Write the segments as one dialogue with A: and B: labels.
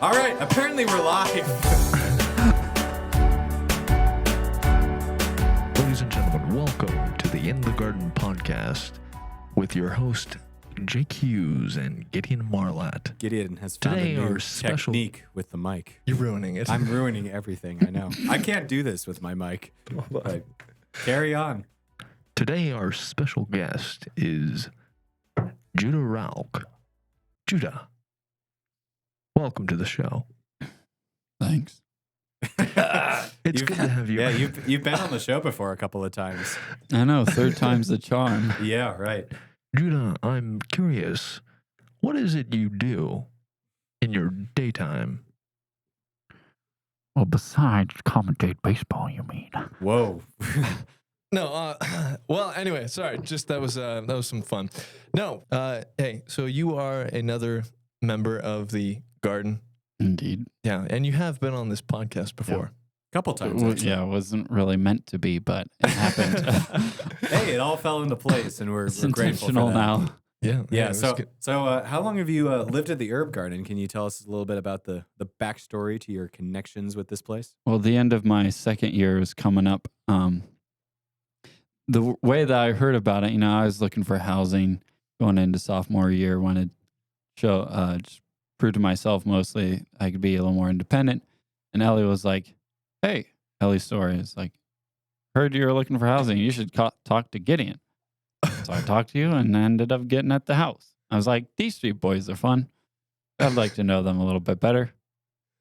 A: All right, apparently we're live.
B: Ladies and gentlemen, welcome to the In the Garden podcast with your host, Jake Hughes and Gideon Marlatt.
A: Gideon has found
B: Today
A: a new
B: our special
A: technique with the mic.
B: You're ruining it.
A: I'm ruining everything, I know. I can't do this with my mic. But carry on.
B: Today our special guest is Judah Rauch. Judah, welcome to the show.
C: Thanks.
B: It's good to have you.
A: Yeah, you've been on the show before a couple of times.
C: I know, third time's the charm.
A: Yeah, right.
B: Judah, I'm curious, what is it you do in your daytime?
C: Well, besides commentate baseball, you mean?
A: Whoa.
D: No, well, anyway, sorry. Just that was some fun. No, hey, so you are another member of the Garden.
C: Indeed.
D: Yeah, and you have been on this podcast before.
A: Couple times.
C: Well,
A: actually.
C: yeah, it wasn't really meant to be, but it happened.
A: Hey, it all fell into place, and we're
C: It's
A: grateful for
C: intentional
A: that.
C: now.
D: Yeah,
A: Yeah,
D: it was
A: so
D: good.
A: how long have you lived at the herb garden? Can you tell us a little bit about the backstory to your connections with this place?
C: Well, the end of my second year is coming up. The way that I heard about it, I was looking for housing going into sophomore year, wanted to show, just prove to myself mostly I could be a little more independent. And Ellie was like, hey, Ellie's story is like, heard you were looking for housing. You should talk to Gideon. So I talked to you and ended up getting at the house. I was like, these three boys are fun. I'd like to know them a little bit better.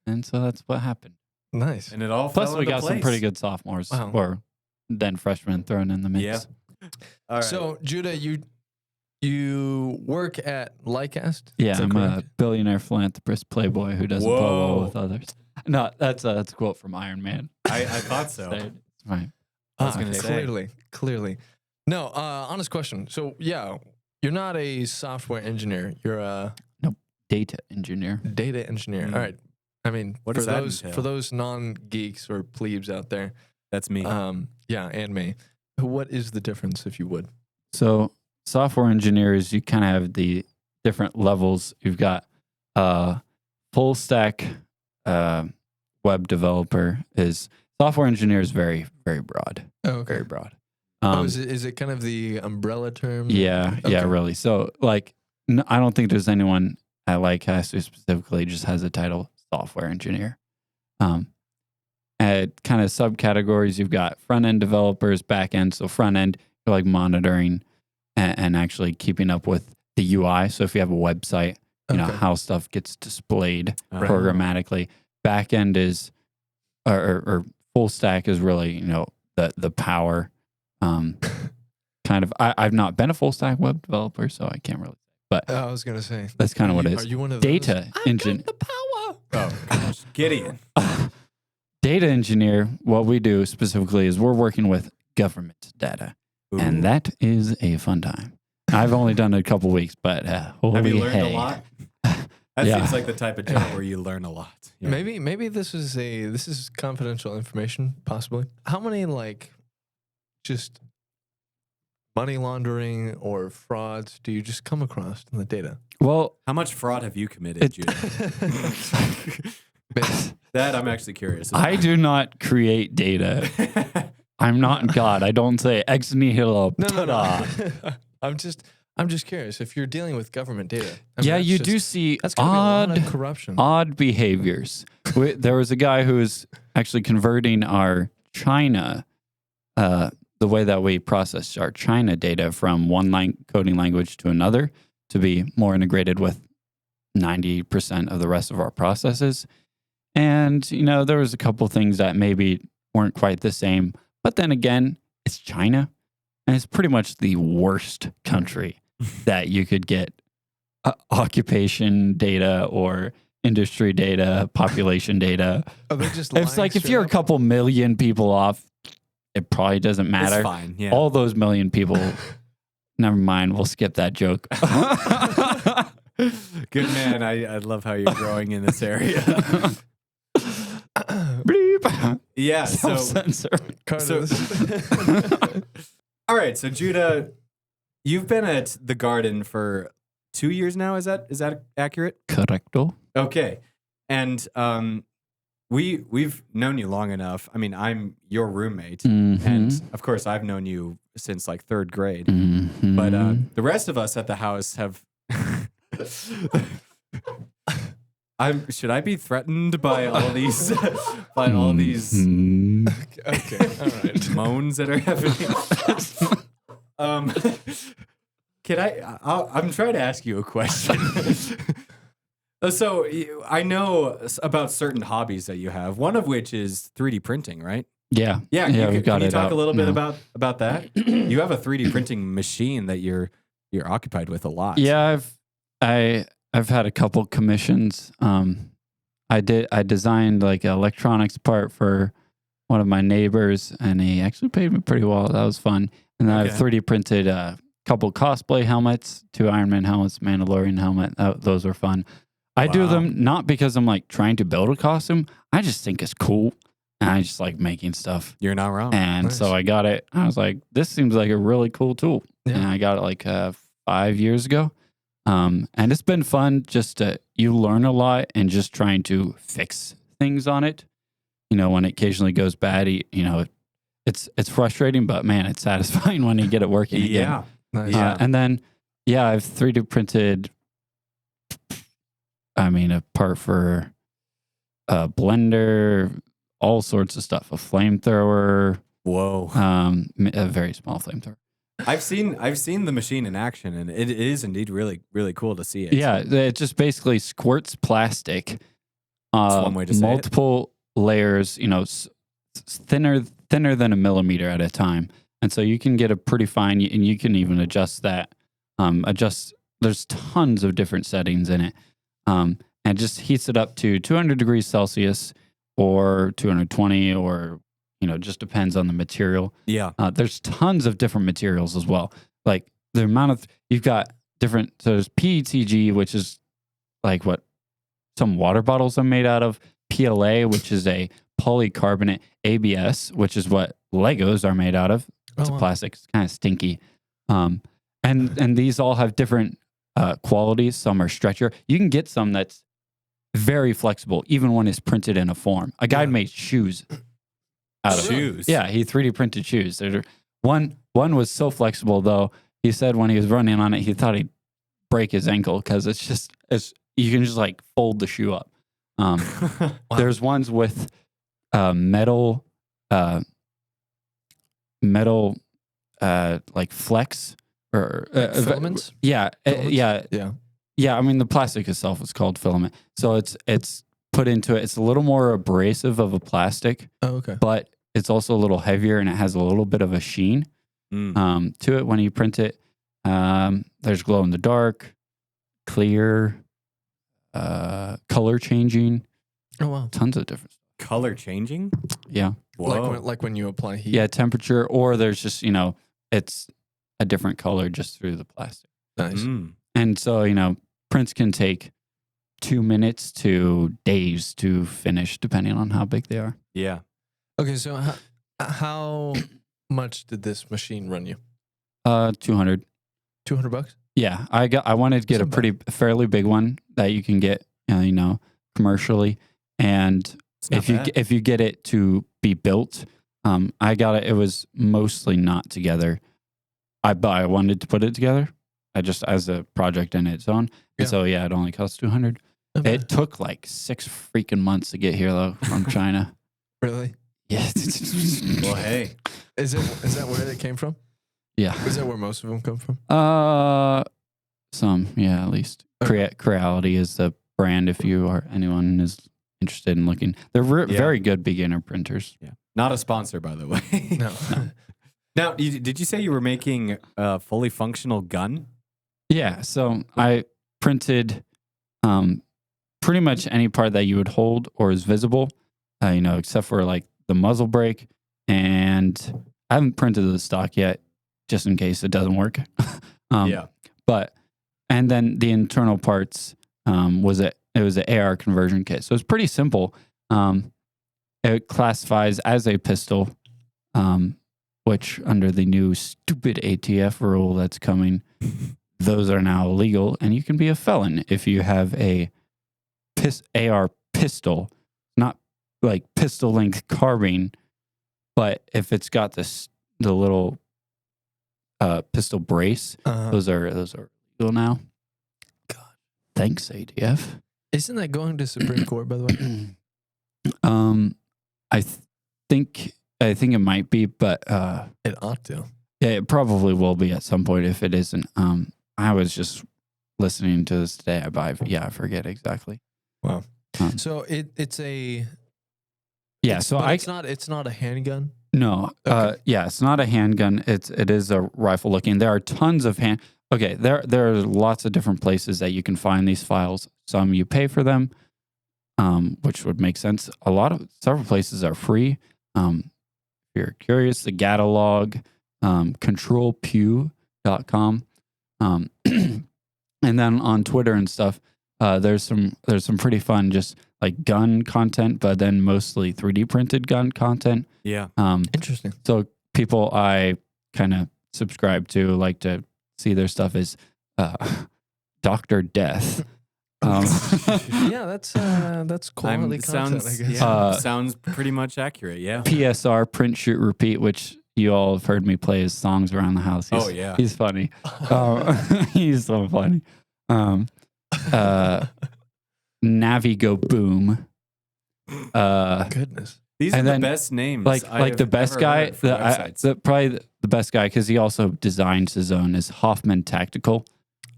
C: And so that's what happened.
D: Nice.
A: And it all
C: Plus,
A: fell
C: we
A: into
C: got some
A: place.
C: pretty good sophomores
D: Wow.
C: or then freshmen thrown in the mix.
A: Yeah. All right.
D: So, Judah, you work at Lycast?
C: Yeah,
D: Is that
C: I'm
D: correct?
C: a billionaire philanthropist playboy who doesn't play well with others. No, that's a quote from Iron Man.
A: I thought so.
C: It's right.
A: I was gonna say.
D: Clearly. No, honest question. So, yeah, you're not a software engineer. You're a
C: Data engineer.
D: data engineer.
A: Mm.
D: All right. I mean,
A: What
D: for
A: does that
D: those
A: entail?
D: for those non-geeks or plebes out there,
A: That's me.
D: yeah, and me. What is the difference, if you would?
C: So software engineers, you kind of have the different levels. You've got full stack web developer. Software engineer is very, very broad.
D: Oh,
C: Very broad.
D: is it kind of the umbrella term?
C: Yeah, yeah,
D: Okay.
C: really. So, like, I don't think there's anyone at Lycast who specifically just has a title software engineer. At kind of subcategories, you've got front end developers, back end. So front end, you're like monitoring and actually keeping up with the UI. So if you have a website,
D: Okay.
C: how stuff gets displayed
A: Right.
C: programmatically. Back end is, or full stack is really, the power. Kind of. I've not been a full stack web developer, so I can't really. But
D: I was gonna say
C: that's kind of what it
D: Are
C: is.
D: you one of
C: Data engine.
D: the power.
A: Oh, gosh. Gideon.
C: Data engineer, what we do specifically is we're working with government data.
A: Ooh.
C: And that is a fun time. I've only done it a couple weeks, but
A: Have
C: holy
A: you learned
C: hey.
A: a lot? That
C: Yeah.
A: seems like the type of job where you learn a lot. Yeah.
D: Maybe this is confidential information, possibly. How many just money laundering or frauds do you just come across in the data?
C: Well,
A: How much fraud have you committed, Judah? That I'm actually curious about.
C: I do not create data. I'm not God. I don't say ex nihilo.
D: No.
C: ta-da.
D: I'm just curious if you're dealing with government data.
C: Yeah,
D: that's
C: you
D: just-
C: do see
D: That's gonna be a lot
C: odd
D: of corruption.
C: odd behaviors. There was a guy who was actually converting our China, the way that we process our China data from one coding language to another to be more integrated with 90% of the rest of our processes. And, there was a couple things that maybe weren't quite the same. But then again, it's China, and it's pretty much the worst country that you could get occupation data or industry data, population data.
D: Are they just
C: It's
D: lying
C: like if
D: straight
C: you're a
D: up?
C: couple million people off, it probably doesn't matter.
A: It's fine. Yeah.
C: All those million people, never mind, we'll skip that joke.
A: Good man. I love how you're growing in this area.
C: Bleep.
A: Yeah. So,
C: Self-censor.
D: Carter,
A: all right. So Judah, you've been at the garden for 2 years now. Is that accurate?
C: Correcto.
A: Okay. And we've known you long enough. I mean, I'm your roommate,
C: Mhm.
A: and of course, I've known you since like third grade.
C: Mhm.
A: But the rest of us at the house have. Should I be threatened by all these
C: Mhm.
D: Okay, all right.
A: moans that are happening? Can I'm trying to ask you a question. So I know about certain hobbies that you have. One of which is 3D printing, right?
C: Yeah.
A: Yeah,
C: we got
A: can you
C: it
A: talk
C: out
A: a little bit
C: now.
A: about that? You have a 3D printing machine that you're occupied with a lot.
C: Yeah, I've had a couple commissions. I designed like an electronics part for one of my neighbors, and he actually paid me pretty well. That was fun. And then I've
A: Okay.
C: 3D printed a couple cosplay helmets, 2 Iron Man helmets, Mandalorian helmet. Those were fun. I do
A: Wow.
C: them not because I'm like trying to build a costume. I just think it's cool, and I just like making stuff.
A: You're not wrong.
C: And so
D: Nice.
C: I got it. I was like, this seems like a really cool tool.
D: Yeah.
C: And I got it like 5 years ago. And it's been fun just you learn a lot and just trying to fix things on it. When it occasionally goes bad, it's frustrating, but man, it's satisfying when you get it working again.
A: Yeah.
D: Nice.
A: Yeah.
C: And then, I've 3D printed, a part for a blender, all sorts of stuff, a flamethrower,
A: Whoa.
C: a very small flamethrower.
A: I've seen the machine in action, and it is indeed really, really cool to see it.
C: Yeah, it just basically squirts plastic,
A: one way to say it.
C: multiple layers, thinner than a millimeter at a time, and so you can get a pretty fine, and you can even adjust that. There's tons of different settings in it, and just heats it up to 200 degrees Celsius or 220, or just depends on the material.
A: Yeah.
C: There's tons of different materials as well. Like the amount of you've got different. So there's PETG, which is like what some water bottles are made out of. PLA, which is a polycarbonate. ABS, which is what Legos are made out of. It's
D: Oh,
C: a
D: wow.
C: plastic. It's kind of stinky. And these all have different qualities. Some are stretcher. You can get some that's very flexible, even when it's printed in a form. A guy
D: Yeah.
C: made shoes out of it.
A: Shoes.
C: Yeah, he 3D printed shoes. One was so flexible though. He said when he was running on it, he thought he'd break his ankle because it's you can just like fold the shoe up. There's ones with metal like flex or
D: Filaments?
C: Yeah,
D: Filaments?
C: yeah.
D: Yeah.
C: I mean, the plastic itself is called filament, so it's put into it. It's a little more abrasive of a plastic,
D: Oh, okay.
C: but it's also a little heavier and it has a little bit of a sheen to it when you print it. There's glow in the dark, clear, color changing,
D: Oh, wow.
C: tons of different.
A: Color changing?
C: Yeah,
A: Whoa.
D: Like when you apply heat.
C: yeah, temperature, or there's just it's a different color just through the plastic.
D: Nice.
C: And so prints can take 2 minutes to days to finish, depending on how big they are.
A: Yeah.
D: Okay, so how much did this machine run you?
C: 200.
D: $200?
C: Yeah, I wanted to get
D: Not
C: a fairly big one that you can get, commercially, and
A: It's not bad.
C: if you get it to be built, I got it. It was mostly not together. I wanted to put it together. I just as a project in its own.
D: Yeah.
C: And so it only cost $200.
D: Not bad.
C: It took like 6 freaking months to get here though from China.
D: Really?
C: Yeah.
A: Well, hey.
D: Is that where they came from?
C: Yeah.
D: Is that where most of them come from?
C: Some, yeah, at least.
D: Okay.
C: Creality is the brand if anyone is interested in looking. They're very good beginner printers.
A: Yeah. Not a sponsor, by the way.
D: No.
A: Now, did you say you were making a fully functional gun?
C: Yeah, so I printed pretty much any part that you would hold or is visible, except for like the muzzle brake. And I haven't printed the stock yet, just in case it doesn't work.
A: Yeah.
C: And then the internal parts it was an AR conversion kit, so it's pretty simple. It classifies as a pistol, which under the new stupid ATF rule that's coming, those are now illegal, and you can be a felon if you have a AR pistol, not like pistol length carbine, but if it's got the little pistol brace, those are legal now.
D: God.
C: Thanks, ADF.
D: Isn't that going to Supreme Court, by the way?
C: I think it might be, but
D: It ought to.
C: yeah, it probably will be at some point if it isn't. I was just listening to this today. I forget exactly.
D: Wow. So it's a it's not a handgun.
C: No.
D: Okay.
C: It's not a handgun. It is a rifle looking. There are tons of Okay, there are lots of different places that you can find these files. Some you pay for them, which would make sense. Several places are free. If you're curious, the catalog, controlpew.com. And then on Twitter and stuff, there's some pretty fun just like gun content, but then mostly 3D printed gun content.
A: Yeah.
D: Interesting.
C: So people I kind of subscribe to, like to see their stuff is Dr. Death.
D: Yeah, that's quality content, I guess.
A: Sounds pretty much accurate. Yeah.
C: PSR, print, shoot, repeat, which you all have heard me play his songs around the house. He's funny. He's so funny. Navigo Boom.
D: Goodness.
A: These are the best names.
C: Like the best guy, probably the best guy, because he also designs his own, is Hoffman Tactical.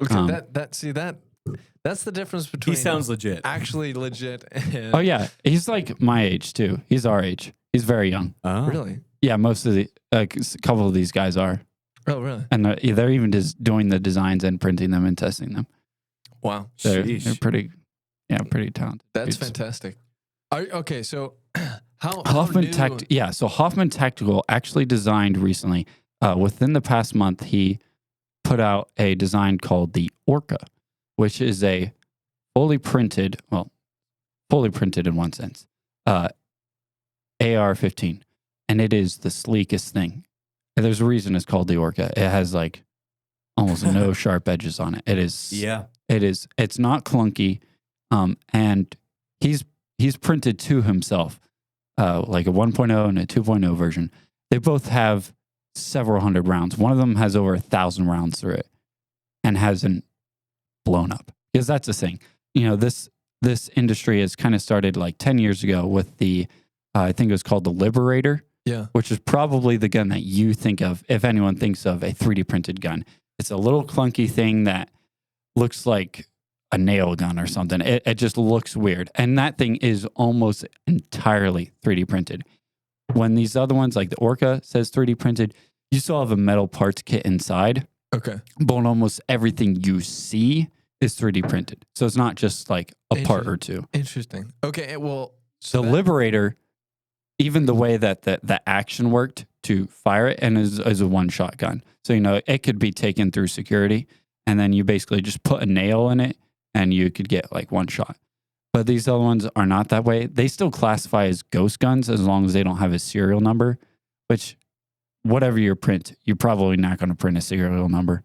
D: Okay, that's the difference between.
A: He sounds legit.
D: Actually legit. And
C: Oh yeah, he's like my age too. He's our age. He's very young.
A: Oh.
D: Really?
C: Yeah, most of a couple of these guys are,
D: Oh, really?
C: and they're even just doing the designs and printing them and testing them.
D: Wow.
C: They're
A: Sheesh.
C: pretty talented.
D: That's
C: dudes.
D: fantastic. Okay, so how
C: Hoffman
D: new-
C: So Hoffman Tactical actually designed recently. Within the past month, he put out a design called the Orca, which is a fully printed in one sense, AR-15, and it is the sleekest thing. And there's a reason it's called the Orca. It has like almost no sharp edges on it. It is.
A: Yeah.
C: It is. It's not clunky, and he's printed to himself, like a 1.0 and a 2.0 version. They both have several hundred rounds. One of them has over 1,000 rounds through it, and hasn't blown up. Because that's the thing. This industry has kind of started like 10 years ago with the, I think it was called the Liberator.
D: Yeah.
C: Which is probably the gun that you think of if anyone thinks of a 3D printed gun. It's a little clunky thing that looks like a nail gun or something. It just looks weird. And that thing is almost entirely 3D printed. When these other ones, like the Orca says 3D printed, you still have a metal parts kit inside.
D: Okay.
C: But almost everything you see is 3D printed. So it's not just like a part or two.
D: Interesting. Okay, well,
C: The Liberator, even the way that the action worked to fire it, and is a one-shot gun. So, it could be taken through security, and then you basically just put a nail in it, and you could get like one shot. But these other ones are not that way. They still classify as ghost guns as long as they don't have a serial number, which whatever you print, you're probably not going to print a serial number,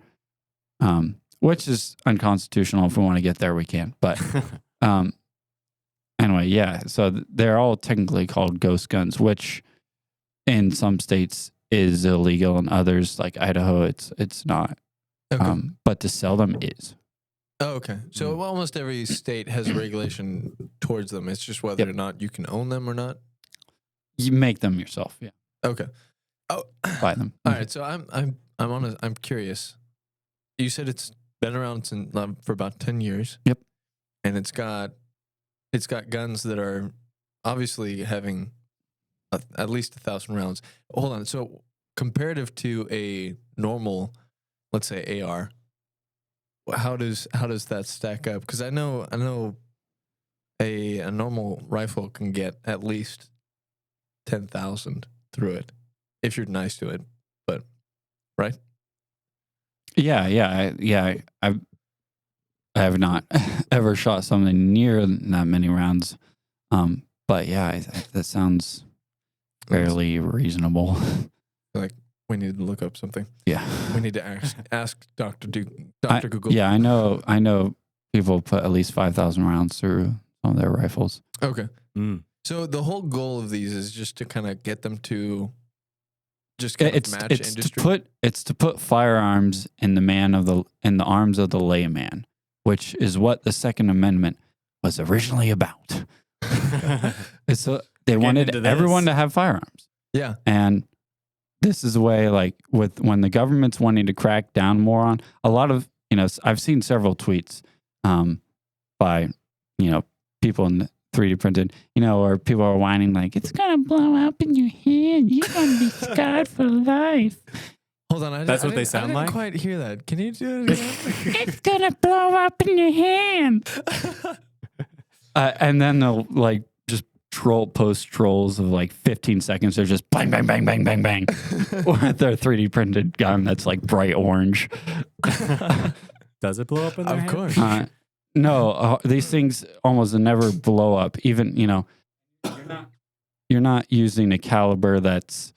C: which is unconstitutional. If we want to get there, we can. But anyway, yeah. So they're all technically called ghost guns, which in some states is illegal, and others like Idaho, it's not.
D: Okay.
C: But to sell them is.
D: Oh, okay. So almost every state has a regulation towards them. It's just whether or not you can own them or not.
C: You make them yourself. Yeah.
D: Okay. Oh,
C: Buy them.
D: All right. So I'm curious. You said it's been around for about 10 years.
C: Yep.
D: And it's got guns that are obviously having at least 1,000 rounds. Hold on. So comparative to a normal, let's say AR, how does that stack up? Because I know a normal rifle can get at least 10,000 through it if you're nice to it, but right?
C: Yeah. I have not ever shot something near that many rounds, but yeah, that sounds fairly reasonable.
D: Like we need to look up something.
C: Yeah,
D: we need to ask Dr. Google.
C: Yeah, I know. People put at least 5,000 rounds through some of their rifles.
D: Okay.
A: Mm.
D: So the whole goal of these is just to kind of get them to just kind of match industry.
C: It's to put firearms in the arms of the layman, which is what the Second Amendment was originally about. They wanted everyone to have firearms.
D: Yeah.
C: And this is a way, like, when the government's wanting to crack down more on a lot of, I've seen several tweets by, people in the 3D printed, or people are whining like, it's going to blow up in your hand. You're going to be scarred for life.
D: Hold on.
A: That's what they sound like?
D: I didn't quite hear that. Can you do it again?
C: It's going to blow up in your hand. And then they'll, like, just post trolls of like 15 seconds. They're just bang, bang, bang, bang, bang, bang with their 3D printed gun that's like bright orange.
A: Does it blow up in their hand?
D: Of course.
C: No, these things almost never blow up. Even, you're not using a caliber that's,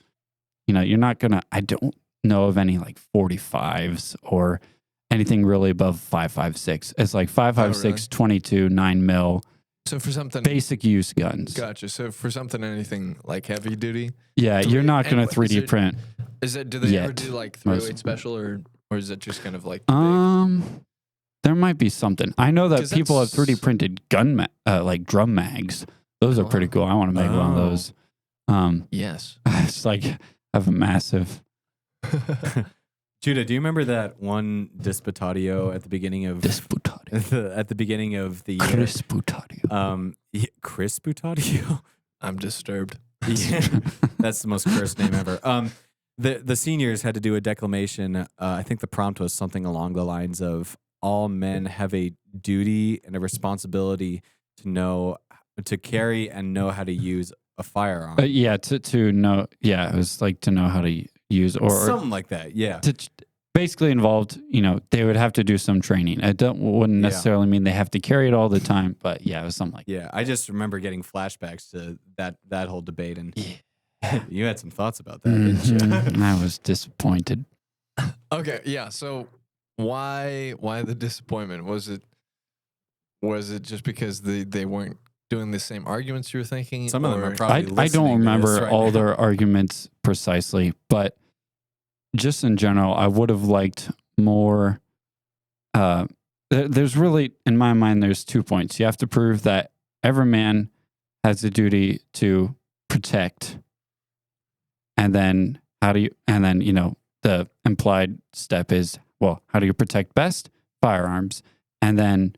C: you're not going to, I don't know of any like 45s or anything really above 5.56. It's like 5.56,
D: really?
C: 22, 9 mil.
D: So for something
C: Basic use guns.
D: Gotcha. So for something, anything like heavy duty.
C: Yeah, you're not going to 3D print.
D: Do they ever do like 308 special or is it just kind of like big?
C: There might be something. I know that
D: 'Cause
C: people have
D: that's-
C: 3D printed like drum mags. Those are pretty
D: wow.
C: cool. I want to make one of those.
D: Yes.
C: It's like have a massive.
A: Judah, do you remember that one Disputadio at the beginning of
C: Disputadio.
A: at the beginning of the year?
C: Crisputadio.
A: Crisputadio?
D: I'm disturbed.
A: Yeah, that's the most cursed name ever. The seniors had to do a declamation. I think the prompt was something along the lines of all men have a duty and a responsibility to carry and know how to use a firearm.
C: Yeah, to know. Yeah, it was like to know how to use or
A: something like that. Yeah.
C: Basically involved, they would have to do some training. It wouldn't necessarily mean they have to carry it all the time, but yeah, it was something like that.
A: Yeah, I just remember getting flashbacks to that whole debate, and you had some thoughts about that, didn't you?
C: I was disappointed.
D: Okay. Yeah. So why the disappointment? Was it just because they weren't doing the same arguments you were thinking?
A: Some of them are probably
C: I
A: listening
C: don't
A: to
C: remember
A: this right
C: all
A: now.
C: their arguments precisely, but just in general, I would have liked more. There's really, in my mind, there's 2 points. You have to prove that every man has a duty to protect, and then the implied step is, well, how do you protect best? Firearms. And then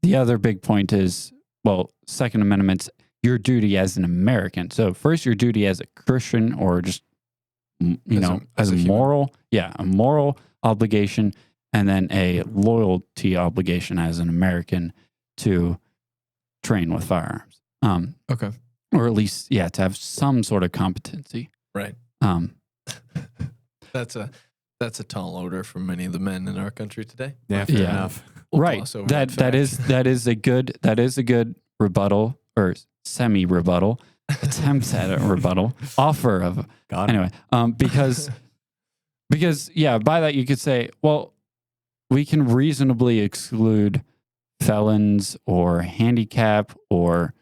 C: the other big point is, well, Second Amendment's your duty as an American. So first, your duty as a Christian or just, as a
D: human.
C: moral, a moral obligation, and then a loyalty obligation as an American to train with firearms.
D: Okay.
C: Or at least, to have some sort of competency.
D: Right. That's a tall order for many of the men in our country today.
A: Yeah, fair
C: Yeah.
A: enough.
D: We'll
C: Right.
D: gloss over
C: That
D: fact.
C: is a good rebuttal or semi rebuttal attempt at a rebuttal offer of
A: Got it.
C: anyway. Because by that you could say, well, we can reasonably exclude felons or handicap or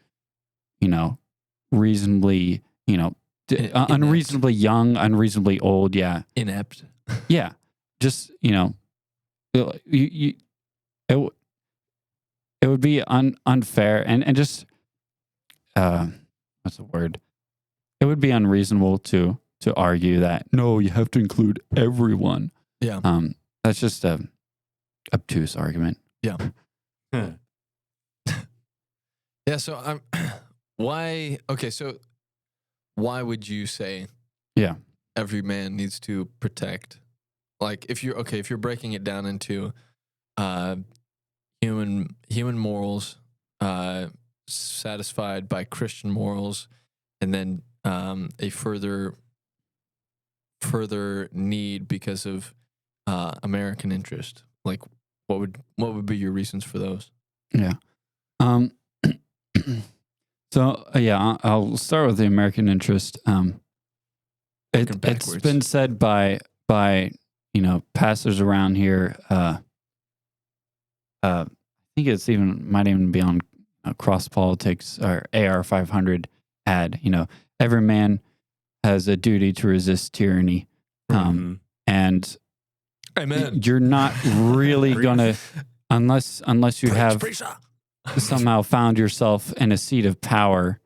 C: reasonably
D: Inept.
C: unreasonably young, unreasonably old. Yeah.
D: Inept.
C: Yeah. Just, it would be unfair and just, what's the word? It would be unreasonable to argue that, no, you have to include everyone.
D: Yeah.
C: That's just a obtuse argument.
D: Yeah. Yeah. So I'm. Why? Okay. So why would you say?
C: Yeah.
D: Every man needs to protect. Like if you're breaking it down into, human morals, satisfied by Christian morals, and then a further need because of American interest. Like what would be your reasons for those?
C: Yeah. I'll start with the American interest. It's been said by pastors around here. I think it's might even be on Cross Politics or AR-500 ad. Every man has a duty to resist tyranny, and
D: Amen.
C: you're not really gonna unless you have
D: Preacher.
C: somehow found yourself in a seat of power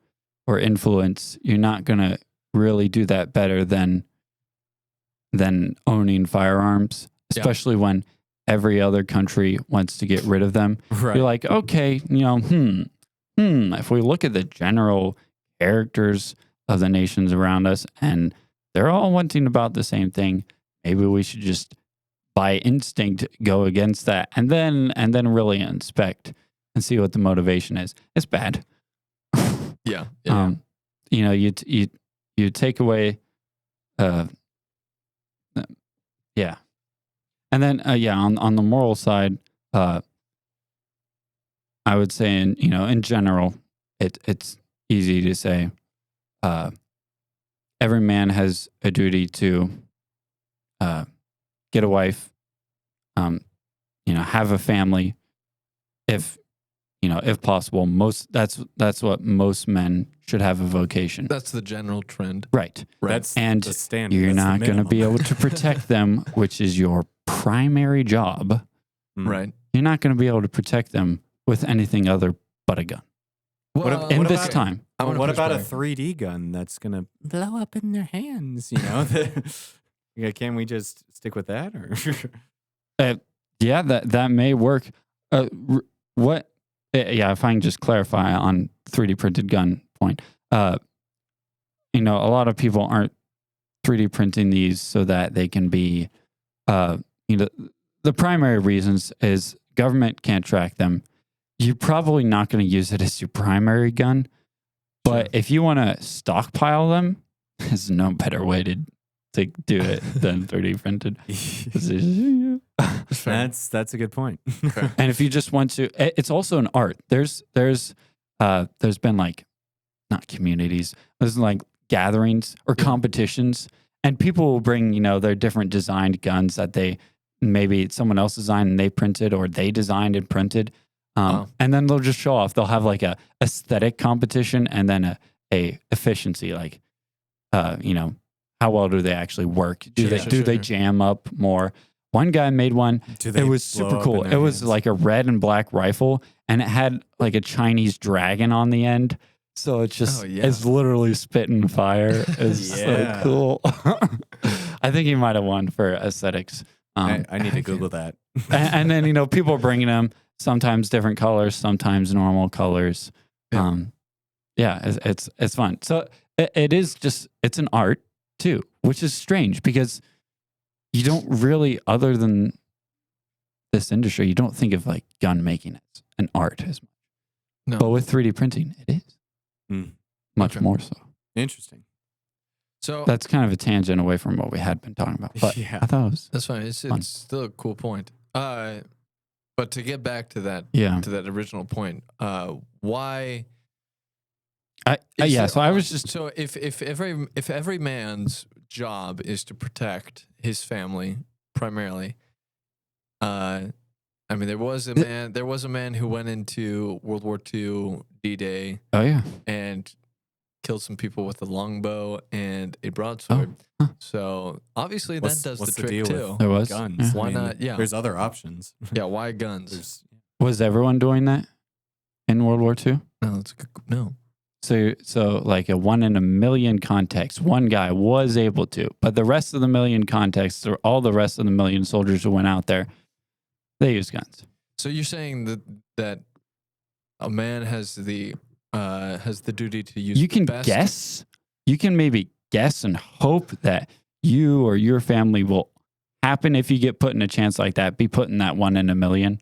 C: or influence. You're not gonna really do that better than owning firearms, especially when every other country wants to get rid of them.
A: Right.
C: You're like, okay, if we look at the general characters of the nations around us and they're all wanting about the same thing, maybe we should just by instinct go against that and then really inspect and see what the motivation is. It's bad.
D: Yeah.
C: You take away yeah. And then on the moral side, I would say in general, it's easy to say every man has a duty to get a wife, have a family, if possible. That's what most men should have a vocation.
D: That's the general trend.
C: Right.
A: That's
C: And
A: the standard.
C: you're
A: That's the
C: not going to
A: minimum.
C: be able to protect them, which is your primary job.
D: Right.
C: You're not going to be able to protect them with anything other but a gun.
D: Well,
C: In
A: What
C: this
A: about-
C: time.
D: I wanna
A: What
D: push
A: about a
D: back.
A: 3D gun that's gonna blow up in their hands? Yeah, can we just stick with that? Or
C: Yeah, that may work. If I can just clarify on 3D printed gun point. A lot of people aren't 3D printing these so that they can be, the primary reasons is government can't track them. You're probably not going to use it as your primary gun, but if you want to stockpile them, there's no better way to do it than 3D printed.
A: that's a good point.
C: And if you just want to, it's also an art. There's been like, not communities, there's like gatherings or competitions, and people will bring, their different designed guns that maybe someone else designed and they printed, or they designed and printed. And then they'll just show off. They'll have like a aesthetic competition and then a efficiency, like, how well do they actually work? Do they jam up more? One guy made one. It was super cool. It was like a red and black rifle, and it had like a Chinese dragon on the end. So it's just, it's literally spitting fire. It's so cool. I think he might have won for aesthetics.
A: I need to Google that.
C: and then, people are bringing them, sometimes different colors, sometimes normal colors. It's fun. So it's an art too, which is strange because you don't really, other than this industry, you don't think of like gun making as an art as much.
D: No.
C: But with 3D printing, it is much more so.
A: Interesting.
D: So
C: That's kind of a tangent away from what we had been talking about. But
A: Yeah.
C: I thought it was
D: that's fine. It's still a cool point. But to get back to that original point, why?
C: So I was just
D: So if every man's job is to protect his family primarily, there was a man who went into World War II D-Day and killed some people with a longbow and a broadsword. So obviously that does the trick
A: deal
D: too.
A: with
C: There was
A: guns?
D: Why not? Yeah.
A: There's other options.
D: Yeah, why guns?
C: Was everyone doing that in World War II?
D: No, it's no.
C: So like a 1 in a million context, one guy was able to, but the rest of the million contexts, or all the rest of the million soldiers who went out there, they used guns.
D: So you're saying that a man has the duty to use.
C: You can
D: the best?
C: guess. You can maybe guess and hope that you or your family will happen if you get put in a chance like that. Be put in that 1 in a million.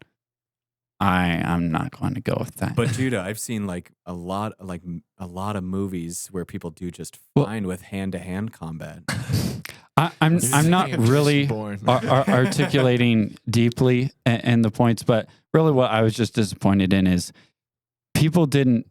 C: I'm not going to go with that.
A: But Judah, I've seen like a lot of movies where people do just fine with hand-to-hand combat.
C: I'm not really articulating deeply in the points, but really what I was just disappointed in is people didn't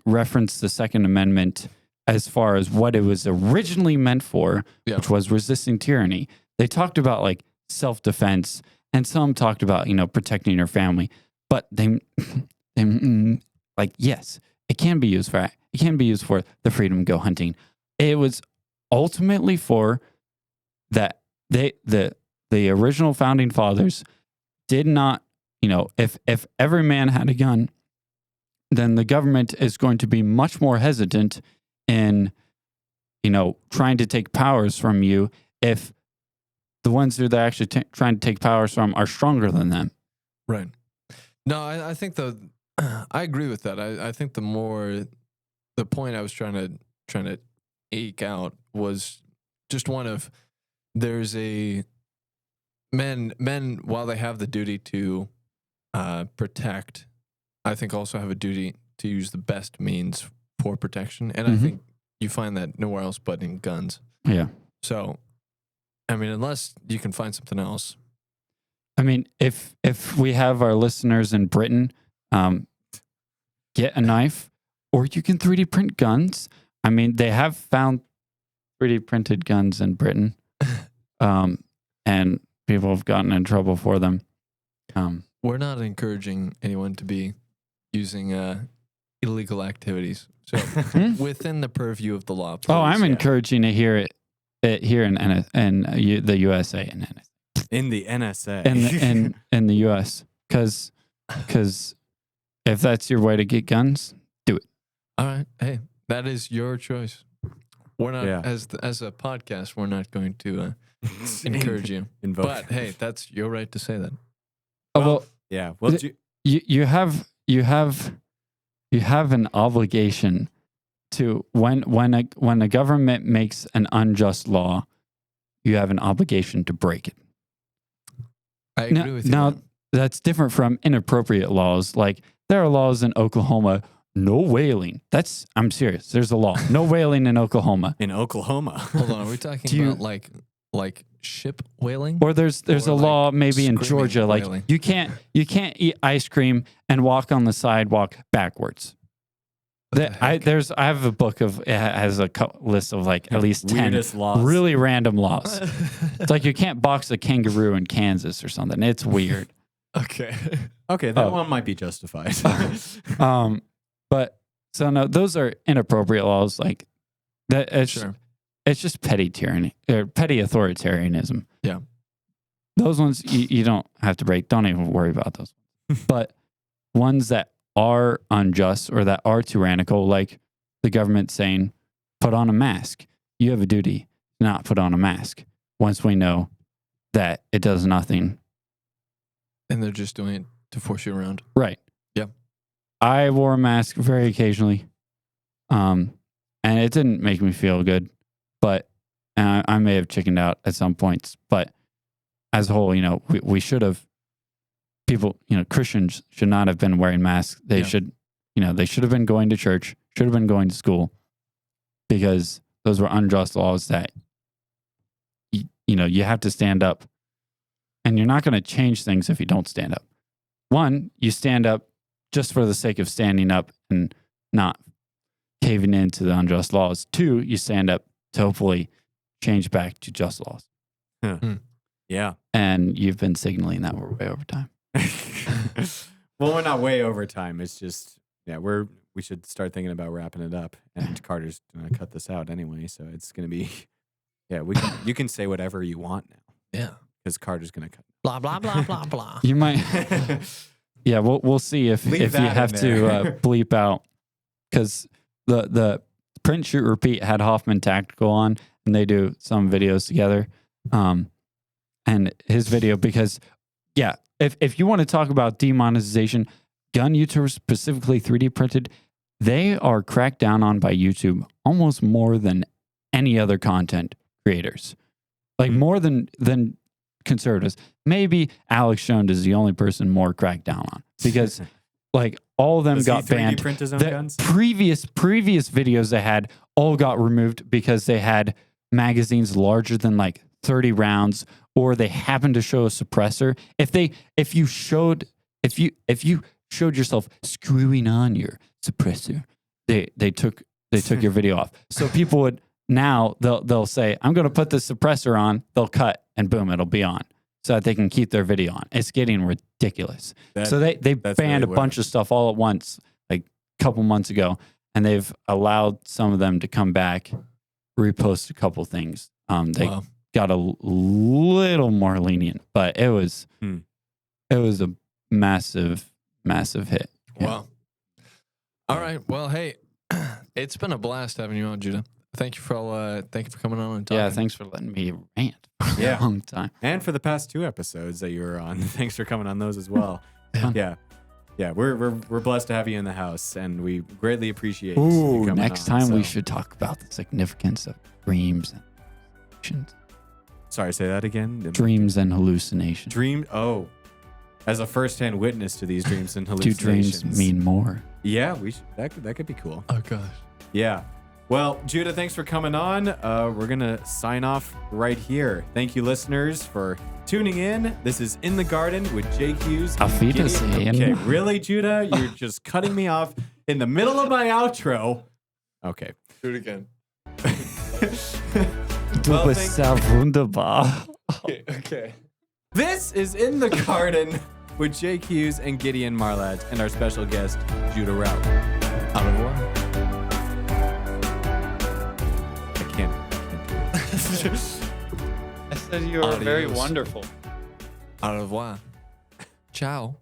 C: reference the Second Amendment as far as what it was originally meant for, which was resisting tyranny. They talked about like self-defense, and some talked about, protecting your family, but they like, yes, it can be used for the freedom to go hunting. It was ultimately for that the original founding fathers did not, if every man had a gun, then the government is going to be much more hesitant in, trying to take powers from you if the ones that they're actually trying to take powers from are stronger than them.
D: Right. No, I think I agree with that. I think the point I was trying to eke out was just one of, there's a men while they have the duty to protect, I think also have a duty to use the best means for protection. And I think you find that nowhere else but in guns.
C: Yeah.
D: So, I mean, unless you can find something else.
C: I mean, if we have our listeners in Britain, get a knife, or you can 3D print guns. I mean, they have found 3D printed guns in Britain, and people have gotten in trouble for them.
D: We're not encouraging anyone to be using illegal activities. So within the purview of the law. Please.
C: Oh, I'm encouraging to hear it here in the USA and
A: in the NSA
C: in the US, because if that's your way to get guns, do it.
D: All right, hey, that is your choice. We're not as a podcast. We're not going to encourage you. But hey, that's your right to say that.
C: Well,
A: yeah. Well,
C: you have an obligation to when a government makes an unjust law, you have an obligation to break it.
D: I agree with you.
C: Now that's different from inappropriate laws. Like there are laws in Oklahoma, no whaling. I'm serious. There's a law, no whaling in Oklahoma.
A: In Oklahoma.
D: Hold on, are we talking about like ship whaling?
C: Or there's a law maybe in Georgia,
D: whaling.
C: like you can't eat ice cream and walk on the sidewalk backwards. I have a book it has a list of like at least 10
A: laws.
C: Really random laws. It's like you can't box a kangaroo in Kansas or something. It's weird.
D: Okay,
A: that one might be justified.
C: But so no, those are inappropriate laws. Like that. It's just petty tyranny or petty authoritarianism.
D: Yeah,
C: those ones you don't have to break. Don't even worry about those. But ones that are unjust or that are tyrannical, like the government saying, put on a mask. You have a duty to not put on a mask once we know that it does nothing.
D: And they're just doing it to force you around.
C: Right.
D: Yeah.
C: I wore a mask very occasionally. And it didn't make me feel good, but I may have chickened out at some points. But as a whole, we should have. People, Christians should not have been wearing masks. They should have been going to church, should have been going to school, because those were unjust laws that, you have to stand up, and you're not going to change things if you don't stand up. One, you stand up just for the sake of standing up and not caving into the unjust laws. Two, you stand up to hopefully change back to just laws.
A: Yeah.
C: And you've been signaling that we're way over time.
A: Well, we're not way over time. It's just, we should start thinking about wrapping it up. And Carter's going to cut this out anyway, so it's going to be, you can say whatever you want now.
D: Yeah.
A: Because Carter's going to cut.
D: Blah, blah, blah, blah, blah.
C: You might, we'll see if you have to bleep out, because the Print, Shoot, Repeat had Hoffman Tactical on, and they do some videos together. And his video, because, if you want to talk about demonetization, gun YouTubers, specifically 3D printed, they are cracked down on by YouTube almost more than any other content creators. Like more than conservatives. Maybe Alex Jones is the only person more cracked down on, because like all of them got banned.
A: Print his own
C: The
A: guns?
C: previous videos they had all got removed because they had magazines larger than like 30 rounds, or they happened to show a suppressor. If you showed yourself screwing on your suppressor, they took your video off. So people would now they'll say, I'm going to put the suppressor on. They'll cut and boom, it'll be on. so that they can keep their video on. It's getting ridiculous. So they
A: that's
C: banned
A: really
C: a bunch of stuff all at once, like a couple months ago, and they've allowed some of them to come back, repost a couple things. They got a little more lenient, but it was a massive hit.
D: Wow. All right. Well, hey, it's been a blast having you on, Judah. Thank you for coming on and talking.
C: Yeah, thanks for letting me rant for
A: Yeah.
C: a long time.
A: And for the past 2 episodes that you were on. Thanks for coming on those as well.
C: Yeah.
A: Yeah, we're blessed to have you in the house, and we greatly appreciate you coming
C: next
A: on,
C: time we
A: so-
C: should talk about the significance of dreams and hallucinations.
A: Sorry, say that again.
C: Dreams and hallucinations.
A: As a first-hand witness to these dreams and
C: Do
A: hallucinations.
C: dreams mean more?
A: Yeah, we should, that could be cool.
D: Oh gosh.
A: Yeah. Well, Judah, thanks for coming on. We're going to sign off right here. Thank you, listeners, for tuning in. This is In the Garden with Jake Hughes. and
C: Auf
A: Gideon.
C: Wiedersehen.
A: Okay, really, Judah? You're just cutting me off in the middle of my outro. Okay.
D: Do it again.
C: Du
A: Well,
C: bist sehr wunderbar.
D: Okay.
A: This is In the Garden with Jake Hughes and Gideon Marlatt and our special guest, Judah Rauch.
D: Au revoir.
A: I can't do it.
C: I said you were very
D: Adios.
C: wonderful.
D: Au revoir. Ciao.